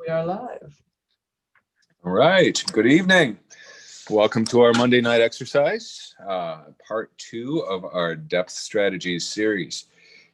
We are live. All right. Good evening. Welcome to our Monday night exercise, part 2 of our depth strategies series.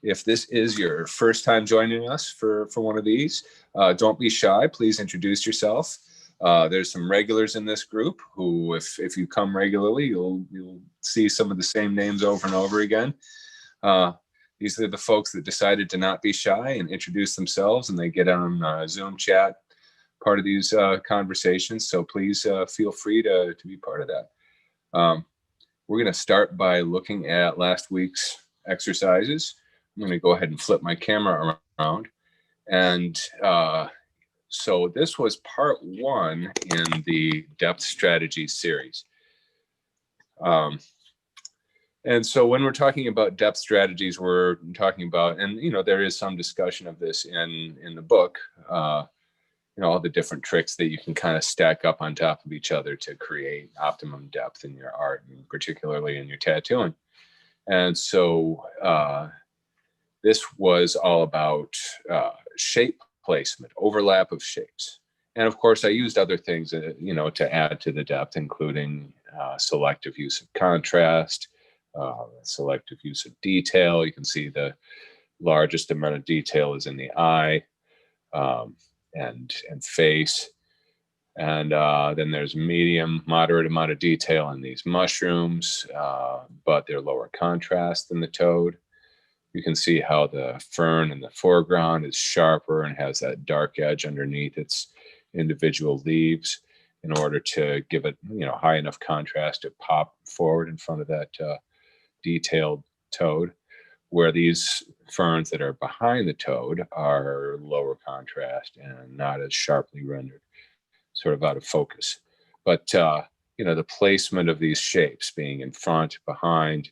If this is your first time joining us for one of these, don't be shy. Please introduce yourself. There's some regulars in this group who, if you come regularly, you'll see some of the same names over and over again. These are the folks that decided to not be shy and introduce themselves, and they get on Zoom chat part of these conversations. So please feel free to be part of that. We're going to start by looking at last week's exercises. I'm going to go ahead and flip my camera around. And so this was part 1 in the depth strategy series. And so when we're talking about depth strategies, we're talking about, and there is some discussion of this in the book, all the different tricks that you can kind of stack up on top of each other to create optimum depth in your art, and particularly in your tattooing. And so this was all about shape placement, overlap of shapes. And of course, I used other things, to add to the depth, including selective use of contrast, selective use of detail. You can see the largest amount of detail is in the eye and face. And then there's moderate amount of detail in these mushrooms, but they're lower contrast than the toad. You can see how the fern in the foreground is sharper and has that dark edge underneath its individual leaves in order to give it, high enough contrast to pop forward in front of that detailed toad, where these ferns that are behind the toad are lower contrast and not as sharply rendered, sort of out of focus. But, the placement of these shapes being in front, behind,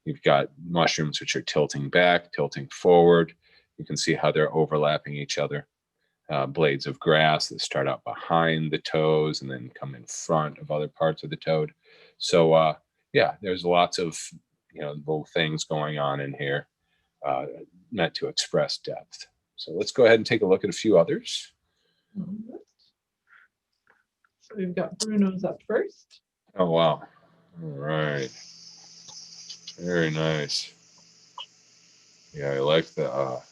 you've got mushrooms which are tilting back, tilting forward. You can see how they're overlapping each other. Blades of grass that start out behind the toes and then come in front of other parts of the toad. So, there's lots of little things going on in here meant to express depth. So let's go ahead and take a look at a few others. So we've got Bruno's up first. Oh, wow. All right. Very nice. Yeah, I like the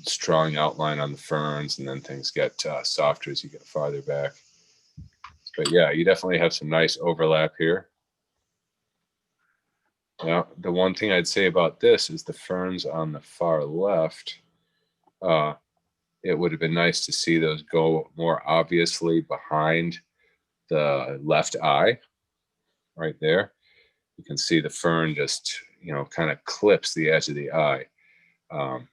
strong outline on the ferns, and then things get softer as you get farther back. But yeah, you definitely have some nice overlap here. Now, the one thing I'd say about this is the ferns on the far left. It would have been nice to see those go more obviously behind the left eye, right there. You can see the fern just, kind of clips the edge of the eye. And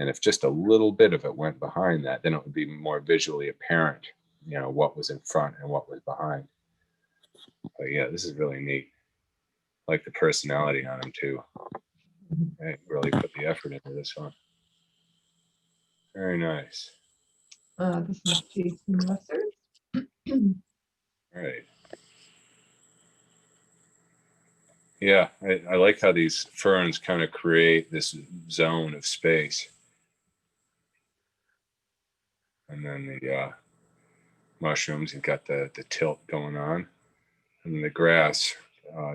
if just a little bit of it went behind that, then it would be more visually apparent, what was in front and what was behind. But yeah, this is really neat. I like the personality on them too. I really put the effort into this one. Very nice. This is Jason Leeser. All right. Yeah, I like how these ferns kind of create this zone of space. And then the mushrooms, you've got the tilt going on. And the grass,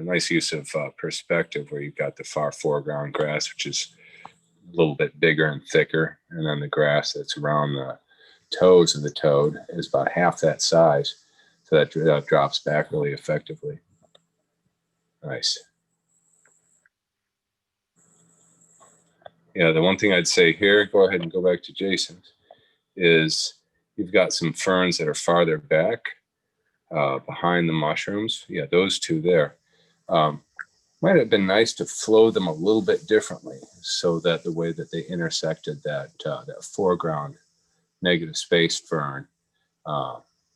nice use of perspective, where you've got the far foreground grass, which is a little bit bigger and thicker. And then the grass that's around the toes of the toad is about half that size. So that drops back really effectively. Nice. Yeah, the one thing I'd say here, go ahead and go back to Jason, is you've got some ferns that are farther back behind the mushrooms. Yeah, those two there. Might have been nice to flow them a little bit differently, so that the way that they intersected that foreground negative space fern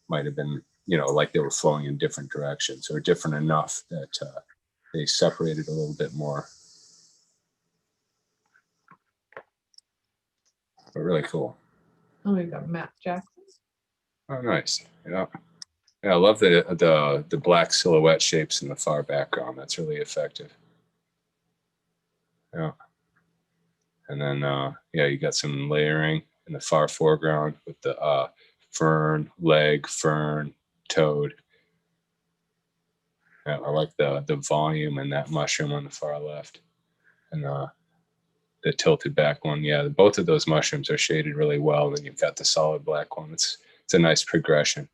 might have been, like they were flowing in different directions, or different enough that they separated a little bit more. But really cool. Oh, we've got Matt Jackson. Oh, nice. Yeah. Yeah, I love the black silhouette shapes in the far background. That's really effective. Yeah. And then, you got some layering. in the far foreground with the fern, leg, fern, toad. Yeah, I like the volume in that mushroom on the far left, and the tilted back one. Yeah, both of those mushrooms are shaded really well. And then you've got the solid black one. It's a nice progression.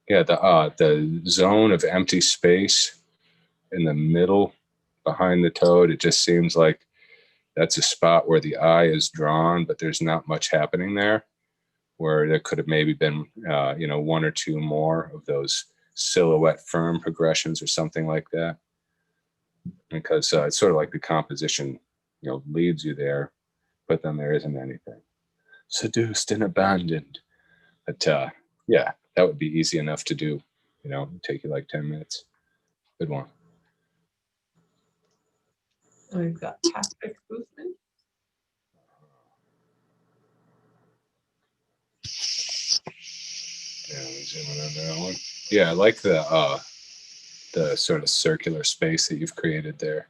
Yeah, the zone of empty space in the middle behind the toad, it just seems like that's a spot where the eye is drawn, but there's not much happening there, where there could have maybe been, one or two more of those silhouette firm progressions or something like that. Because it's sort of like the composition, leads you there, but then there isn't anything. Seduced and abandoned. But yeah, that would be easy enough to do. Take you like 10 minutes. Good one. And we've got Patrick Boozman. Yeah, let me zoom in on that one. Yeah, I like the sort of circular space that you've created there.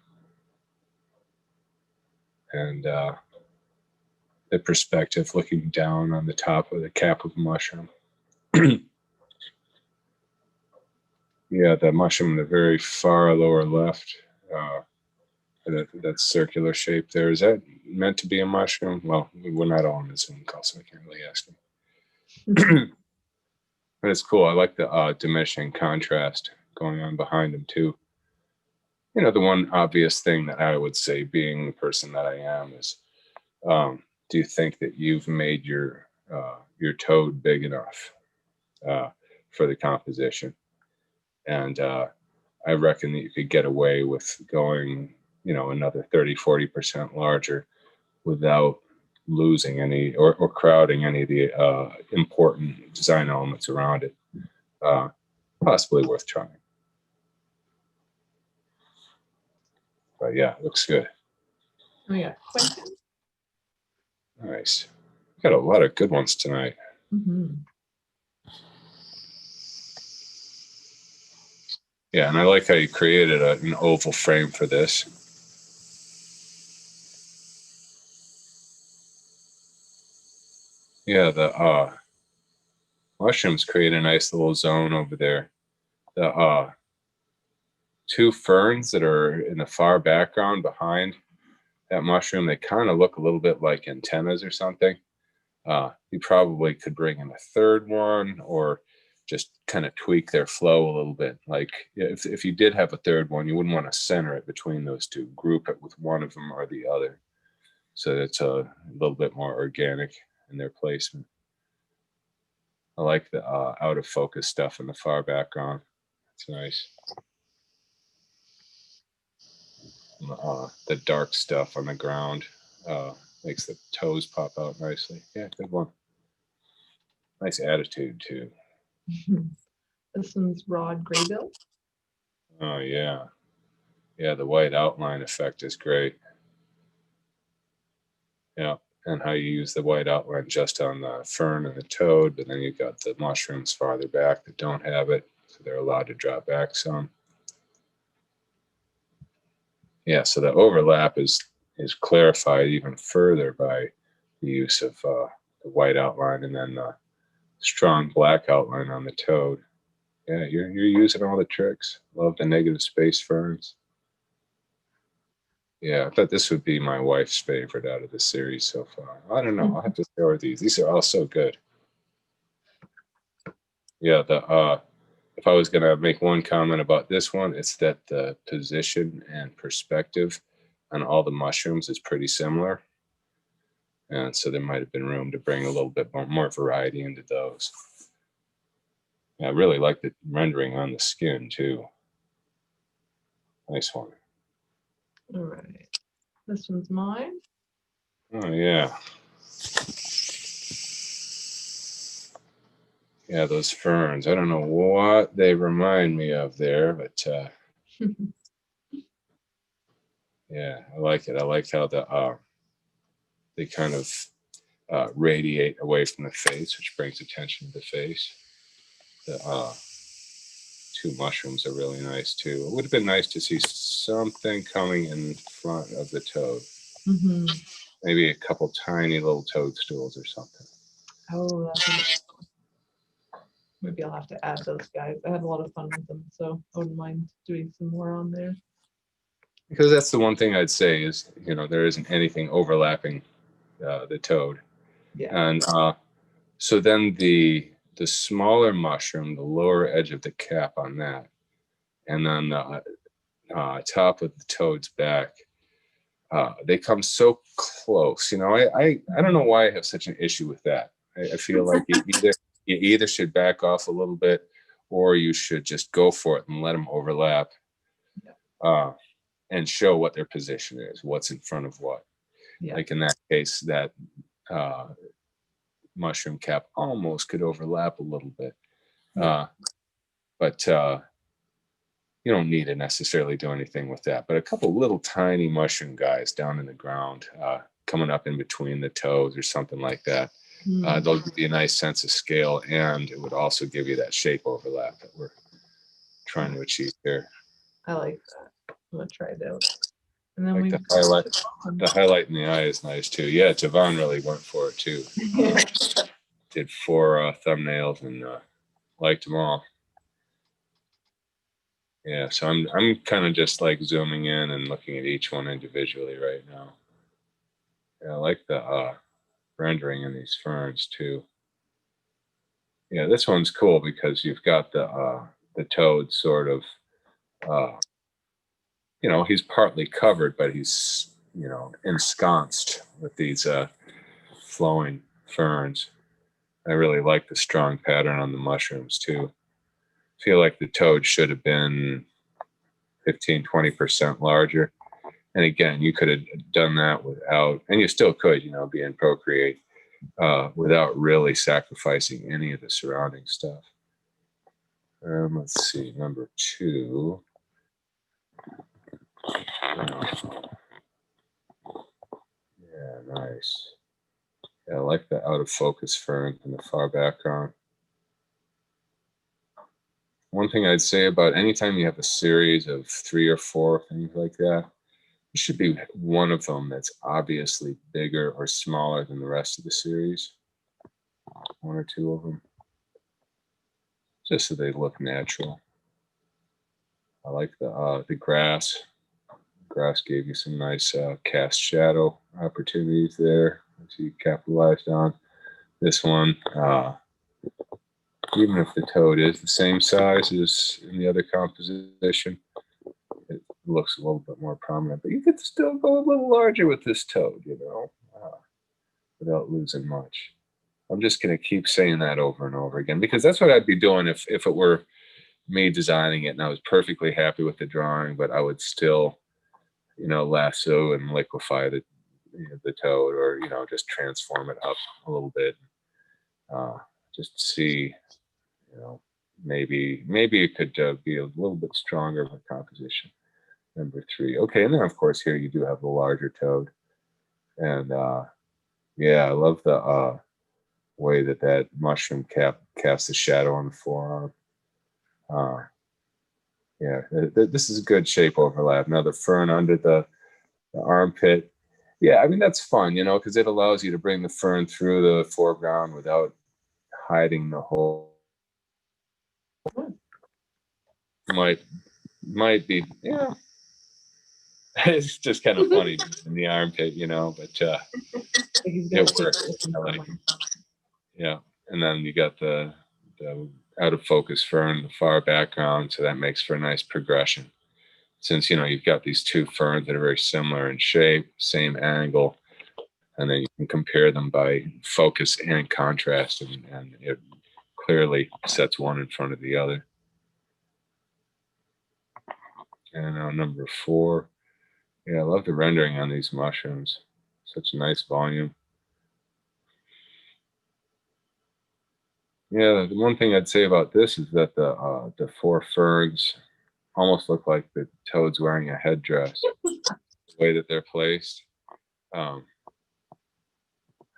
And the perspective looking down on the top of the cap of a mushroom. Yeah, that mushroom in the very far lower left, that circular shape there, is that meant to be a mushroom? Well, we're not all in the Zoom call, so I can't really ask him. But it's cool. I like the diminishing contrast going on behind him too. The one obvious thing that I would say, being the person that I am, is do you think that you've made your toad big enough for the composition? And I reckon that you could get away with going, another 30-40% larger without losing any or crowding any of the important design elements around it. Possibly worth trying. But yeah, looks good. We got Quentin. Nice. Got a lot of good ones tonight. Mm-hmm. Yeah, and I like how you created an oval frame for this. Yeah, the mushrooms create a nice little zone over there. The two ferns that are in the far background behind that mushroom, they kind of look a little bit like antennas or something. You probably could bring in a third one, or just kind of tweak their flow a little bit. Like if you did have a third one, you wouldn't want to center it between those two. Group it with one of them or the other, so it's a little bit more organic in their placement. I like the out of focus stuff in the far background. It's nice. And, the dark stuff on the ground makes the toes pop out nicely. Yeah, good one. Nice attitude too. This one's Rod Graybill. Oh yeah. Yeah, the white outline effect is great. Yeah, and how you use the white outline just on the fern and the toad, but then you've got the mushrooms farther back that don't have it, so they're allowed to drop back some. Yeah, so the overlap is clarified even further by the use of the white outline and then the strong black outline on the toad. Yeah, you're using all the tricks. Love the negative space ferns. Yeah, I thought this would be my wife's favorite out of the series so far. I don't know. I'll have to show her these. These are all so good. Yeah, if I was gonna make one comment about this one, it's that the position and perspective on all the mushrooms is pretty similar. And so there might have been room to bring a little bit more variety into those. I really like the rendering on the skin too. Nice one. All right. This one's mine. Oh yeah. Yeah, those ferns. I don't know what they remind me of there, but yeah, I like it. I like how they kind of radiate away from the face, which brings attention to the face. The two mushrooms are really nice too. It would have been nice to see something coming in front of the toad. Mm-hmm. maybe a couple tiny little toadstools or something. Oh, maybe I'll have to add those guys. I had a lot of fun with them, so I wouldn't mind doing some more on there. Because that's the one thing I'd say is, there isn't anything overlapping the toad. Yeah. And so then the smaller mushroom, the lower edge of the cap on that, and then the top of the toad's back, they come so close. I don't know why I have such an issue with that. I feel like you either should back off a little bit, or you should just go for it and let them overlap, and show what their position is, what's in front of what. Yeah. Like in that case, that mushroom cap almost could overlap a little bit, but you don't need to necessarily do anything with that. But a couple little tiny mushroom guys down in the ground, coming up in between the toes or something like that, they'll give you a nice sense of scale, and it would also give you that shape overlap that we're trying to achieve here. I like that. I'm gonna try it out. And then like the highlight in the eye is nice too. Yeah, Javon really went for it too. Did 4 thumbnails and liked them all. Yeah, so I'm kind of just like zooming in and looking at each one individually right now. Yeah, I like the rendering in these ferns too. Yeah, this one's cool because you've got the toad sort of, he's partly covered, but he's ensconced with these flowing ferns. I really like the strong pattern on the mushrooms too. I feel like the toad should have been 15-20% larger. And again, you could have done that without, and you still could, be in Procreate, without really sacrificing any of the surrounding stuff. Let's see, number 2. Yeah, nice. Yeah, I like the out of focus fern in the far background. One thing I'd say about anytime you have a series of 3 or 4 things like that, there should be one of them that's obviously bigger or smaller than the rest of the series. 1 or 2 of them, just so they look natural. I like the grass. Grass gave you some nice cast shadow opportunities there that you capitalized on. This one, even if the toad is the same size as in the other composition, it looks a little bit more prominent. But you could still go a little larger with this toad, without losing much. I'm just going to keep saying that over and over again, because that's what I'd be doing if it were me designing it and I was perfectly happy with the drawing, but I would still, lasso and liquefy the toad, or, just transform it up a little bit. Just see, maybe it could be a little bit stronger with composition. Number 3. Okay, and then of course here you do have the larger toad. And yeah, I love the way that mushroom cap casts a shadow on the forearm. Yeah, this is a good shape overlap. Now the fern under the armpit. Yeah, I mean, that's fun, because it allows you to bring the fern through the foreground without hiding the whole. Might be, yeah. It's just kind of funny in the armpit, but it works. Yeah, and then you got the out of focus fern in the far background, so that makes for a nice progression. Since you've got these 2 ferns that are very similar in shape, same angle, and then you can compare them by focus and contrast, and it clearly sets one in front of the other. And now number 4. Yeah, I love the rendering on these mushrooms. Such a nice volume. Yeah, the one thing I'd say about this is that the 4 ferns almost look like the toad's wearing a headdress. The way that they're placed. I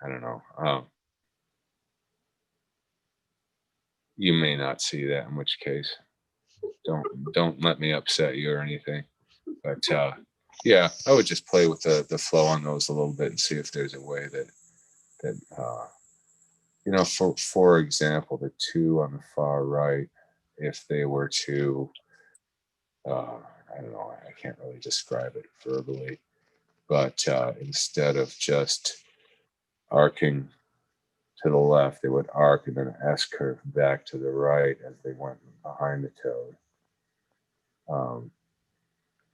don't know. You may not see that, in which case, don't let me upset you or anything. But yeah, I would just play with the flow on those a little bit and see if there's a way that you know, for example, the two on the far right, if they were to, I don't know, I can't really describe it verbally, but instead of just arcing to the left, they would arc and then S curve back to the right as they went behind the toad.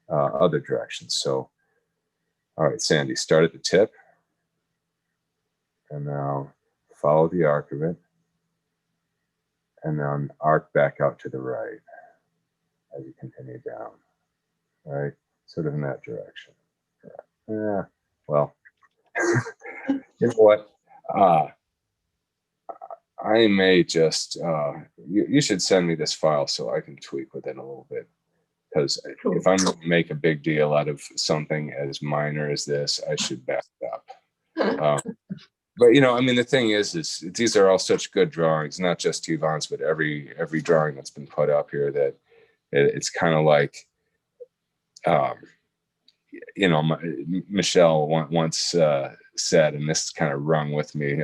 Other directions. So, all right, Sandy, start at the tip and now follow the arc of it and then arc back out to the right as you continue down, right? Sort of in that direction. Yeah, well, you know what? I may just, you should send me this file so I can tweak with it a little bit. Because Cool. if I'm going to make a big deal out of something as minor as this, I should back it up. But you know, I mean, the thing is these are all such good drawings, not just Yvonne's, but every drawing that's been put up here. That it's kind of like, you know, Michelle once said, and this kind of rung with me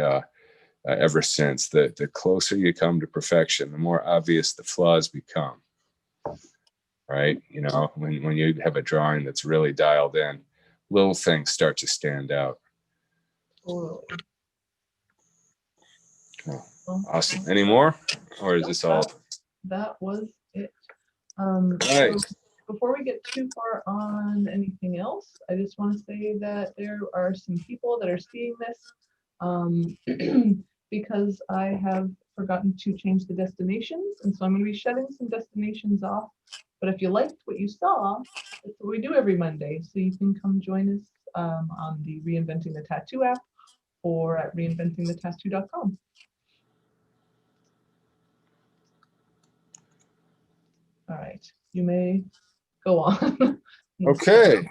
ever since, that the closer you come to perfection, the more obvious the flaws become. Right? You know, when you have a drawing that's really dialed in, little things start to stand out. Totally. Oh, awesome. Any more, or is this all? That was it. Nice. So before we get too far on anything else, I just want to say that there are some people that are seeing this because I have forgotten to change the destinations, and so I'm going to be shutting some destinations off. But if you liked what you saw, that's what we do every Monday. So you can come join us on the Reinventing the Tattoo app or at reinventingthetattoo.com. All right, you may go on. Okay.